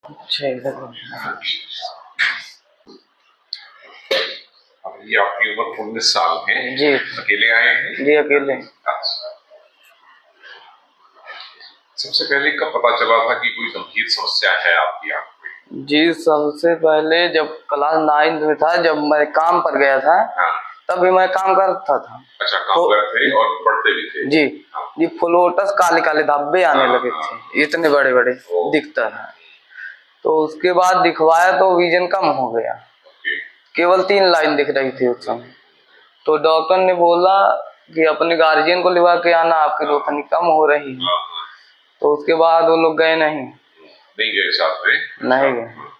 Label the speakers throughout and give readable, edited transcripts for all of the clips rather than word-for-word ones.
Speaker 1: अच्छा इधर
Speaker 2: अभी आपकी उम्र 19 साल है
Speaker 1: जी।
Speaker 2: अकेले आए हैं?
Speaker 1: जी अकेले।
Speaker 2: अच्छा। सबसे पहले कब पता चला था कि कोई गंभीर समस्या है आपकी आंख में?
Speaker 1: जी सबसे पहले जब क्लास 9 में था, जब मैं काम पर गया था।
Speaker 2: हाँ।
Speaker 1: तभी मैं काम करता था।
Speaker 2: अच्छा, काम करते और पढ़ते भी थे?
Speaker 1: जी।
Speaker 2: हाँ।
Speaker 1: ये फ्लोटस काले काले धब्बे आने लगे थे, इतने बड़े बड़े दिखता है। तो उसके बाद दिखवाया तो विजन कम हो गया, केवल 3 लाइन दिख रही थी उस समय। तो डॉक्टर ने बोला कि अपने गार्जियन को लिवा के आना, आपकी रोशनी कम हो रही है। तो उसके बाद वो लोग गए नहीं
Speaker 2: गए साथ में?
Speaker 1: नहीं गए।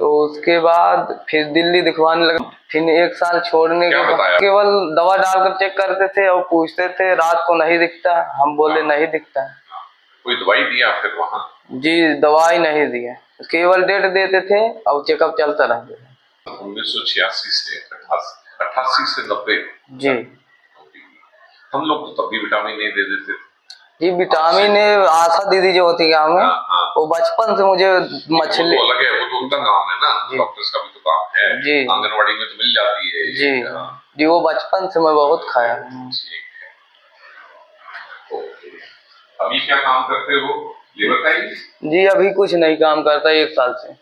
Speaker 1: तो उसके बाद फिर दिल्ली दिखवाने लगे। फिर 1 साल छोड़ने के बाद केवल दवा डालकर चेक करते थे और पूछते थे रात को नहीं दिखता। हम बोले नहीं दिखता।
Speaker 2: कोई दवाई दिया फिर वहाँ?
Speaker 1: जी दवाई नहीं दिया, केवल डेट देते थे और चेकअप चलता रहता था।
Speaker 2: 1986 से 88 से 90।
Speaker 1: जी।
Speaker 2: हम लोग तो तब भी विटामिन ए दे देते थे।
Speaker 1: जी विटामिन ए आशा दीदी जो होती गाँव में, वो बचपन से मुझे मछली
Speaker 2: अलग है, वो तो उनका काम है ना, डॉक्टर्स का भी तो काम है।
Speaker 1: जी
Speaker 2: आंगनवाड़ी में तो मिल जाती है।
Speaker 1: जी जी वो बचपन से मैं बहुत खाया हूँ।
Speaker 2: अभी क्या काम करते हो, ये बताइए? जी
Speaker 1: अभी कुछ नहीं काम करता 1 साल से।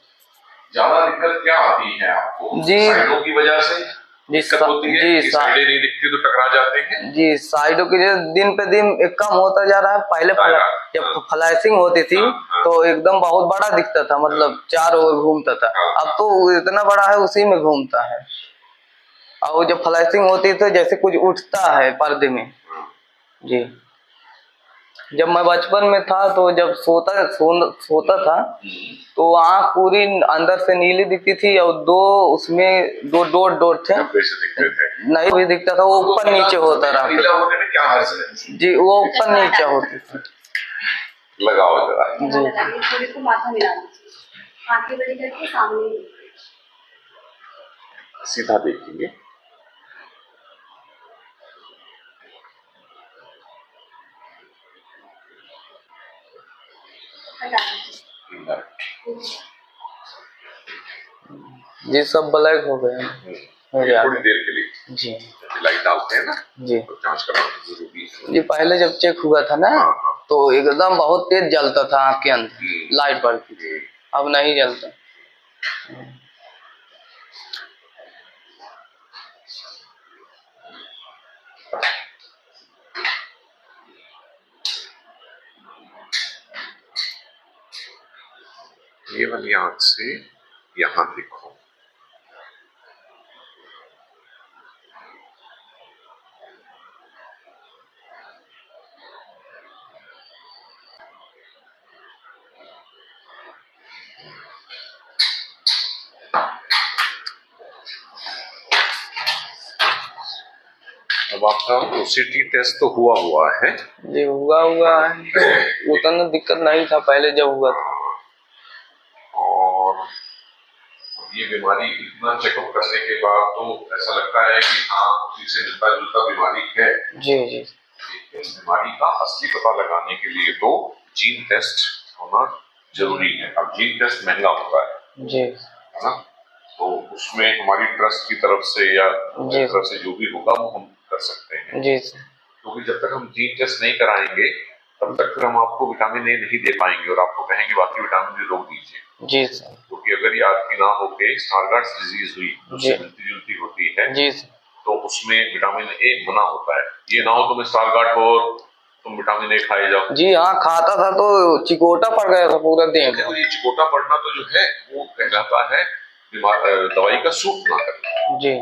Speaker 2: ज्यादा दिक्कत क्या आती है आपको? जी साइडों की वजह से दिक्कत होती है कि साइडें नहीं दिखती तो टकरा जाते हैं?
Speaker 1: जी साइडों की दिन पे दिन कम होता जा रहा है। पहले जब फ्लैशिंग होती थी तो एकदम बहुत बड़ा दिखता था, मतलब चारों ओर घूमता था। अब तो इतना बड़ा है उसी में घूमता है। और जब फ्लैशिंग होती है तो जैसे कुछ उठता है पर्दे में। जी जब मैं बचपन में था तो जब सोता था तो आँख पूरी अंदर से नीली दिखती थी और उसमें 2 डॉट थे। नहीं भी दिखता था, वो ऊपर नीचे होता रहा। जी वो ऊपर नीचे होती थी।
Speaker 2: लगाओ जरा
Speaker 1: जी।
Speaker 3: माथा मिला दीजिए, आंखें बड़ी करके सामने
Speaker 2: सीधा देखेंगे।
Speaker 1: जी सब ब्लैक हो गए
Speaker 2: थोड़ी देर के लिए।
Speaker 1: जी
Speaker 2: लाइट डालते हैं ना
Speaker 1: जी
Speaker 2: तो जांच कराना जरूरी है।
Speaker 1: जी पहले जब चेक हुआ था ना तो एकदम बहुत तेज जलता था आँख के अंदर, लाइट पड़ती थी। अब नहीं जलता।
Speaker 2: ये वाली आंख से यहाँ देखो। अब आपका ओसीटी टेस्ट तो हुआ है?
Speaker 1: जी हुआ है। उतना दिक्कत नहीं था पहले जब हुआ था।
Speaker 2: और ये बीमारी इतना चेकअप करने के बाद तो ऐसा लगता है कि हाँ उसी से मिलता जुलता बीमारी है।
Speaker 1: जी जी
Speaker 2: इस बीमारी का असली पता लगाने के लिए तो जीन टेस्ट होना जरूरी है। अब जीन टेस्ट महंगा होता है
Speaker 1: जी,
Speaker 2: है ना, तो उसमें हमारी ट्रस्ट की तरफ से या तरफ से जो भी होगा वो हम कर सकते हैं
Speaker 1: जी।
Speaker 2: क्योंकि जब तक हम जीन टेस्ट नहीं कराएंगे तब तक फिर हम आपको विटामिन ए नहीं दे पाएंगे और आपको कहेंगे बाकी विटामिन डी रोक दीजिए।
Speaker 1: जी सर।
Speaker 2: क्योंकि अगर ये आपकी ना होके स्टारगार्ड डिजीज हुई उससे मिलती जुलती होती है
Speaker 1: जी
Speaker 2: तो उसमें विटामिन ए मना होता है। ये ना हो तुम्हें स्टारगार्ड हो तुम विटामिन ए खाए जाओ।
Speaker 1: जी हाँ खाता था तो चिकोटा पड़ गया था पूरा देह।
Speaker 2: देखो ये चिकोटा पड़ना तो जो है वो कहलाता है दवाई का सूट ना करना।
Speaker 1: जी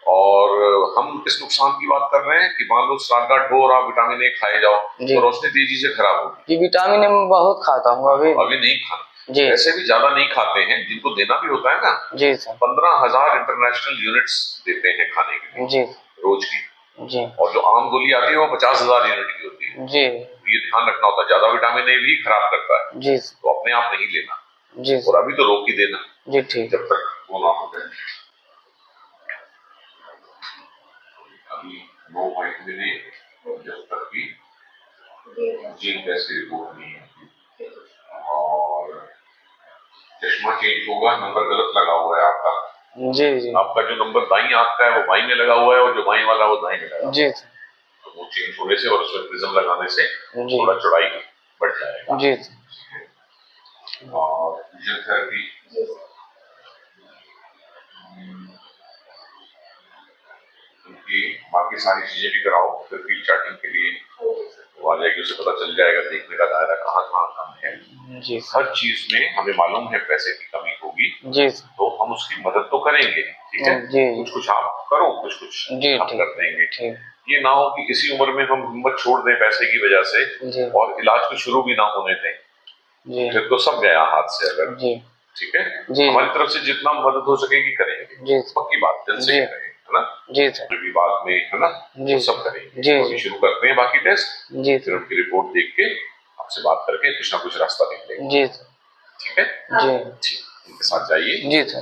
Speaker 2: और हम इस नुकसान की बात कर रहे हैं कि मान लो स्टारगार्ड हो और आप विटामिन ए खाए जाओ तो रोशनी तेजी से खराब होगी।
Speaker 1: जी विटामिन ए मैं बहुत खाता हूँ
Speaker 2: अभी नहीं खाना। जी ऐसे भी ज्यादा नहीं खाते हैं जिनको देना भी होता है ना। जी सर 15,000 इंटरनेशनल यूनिट्स देते हैं खाने के लिए। जी रोज की। जी और जो आम गोली आती है वो 50,000 यूनिट की होती है। जी ये ध्यान रखना होता है, ज्यादा विटामिन ए भी खराब करता है। जी तो अपने आप नहीं लेना। जी और अभी तो रोक ही देना। जी ठीक जब तक वो ना हो जाए। अभी 9 महीने जब तक भी जीन टेस्ट रिपोर्ट नहीं है और चश्मा चेंज होगा, नंबर गलत लगा हुआ है आपका।
Speaker 1: जी जी।
Speaker 2: आपका जो नंबर दाईं आंख का है वो बाईं में लगा हुआ है और जो बाईं वाला वो दाईं में लगा।
Speaker 1: जी
Speaker 2: तो वो चेंज होने से और उसमें प्रिज्म लगाने से थोड़ा चौड़ाई बढ़ जाएगा।
Speaker 1: जी।
Speaker 2: और फिजियोथेरेपी उनकी बाकी सारी चीजें भी कराओ, फिर फील्ड चार्टिंग के लिए वो आ जाएगी, उसे पता चल जाएगा देखने का दायरा कहाँ कहाँ कम है।
Speaker 1: जी।
Speaker 2: हर चीज में हमें मालूम है पैसे की कमी होगी
Speaker 1: जी,
Speaker 2: तो हम उसकी मदद तो करेंगे, ठीक है।
Speaker 1: जी।
Speaker 2: कुछ कुछ आप करो, कुछ कुछ
Speaker 1: जी,
Speaker 2: हम
Speaker 1: ठीक,
Speaker 2: कर देंगे।
Speaker 1: ठीक।
Speaker 2: ये ना हो कि इसी उम्र में हम हिम्मत छोड़ दें पैसे की वजह से
Speaker 1: जी।
Speaker 2: और इलाज को शुरू भी ना होने दें,
Speaker 1: जी।
Speaker 2: फिर तो सब गया हाथ से। अगर
Speaker 1: जी।
Speaker 2: ठीक है,
Speaker 1: जी।
Speaker 2: हमारी तरफ से जितना मदद हो सकेगी करेंगे।
Speaker 1: जी।
Speaker 2: पक्की बात, दिल से
Speaker 1: जी।
Speaker 2: करेंगे, है ना।
Speaker 1: जी सर।
Speaker 2: फिर भी बाद में, है ना,
Speaker 1: जी।
Speaker 2: वो सब करेंगे।
Speaker 1: जी,
Speaker 2: तो अभी
Speaker 1: जी।
Speaker 2: शुरू करते हैं बाकी टेस्ट,
Speaker 1: जी
Speaker 2: फिर उनकी रिपोर्ट देख के आपसे बात करके कुछ ना कुछ रास्ता निकलेगा।
Speaker 1: जी सर।
Speaker 2: ठीक है
Speaker 1: जी।
Speaker 2: ठीक, उनके साथ जाइए।
Speaker 1: जी सर।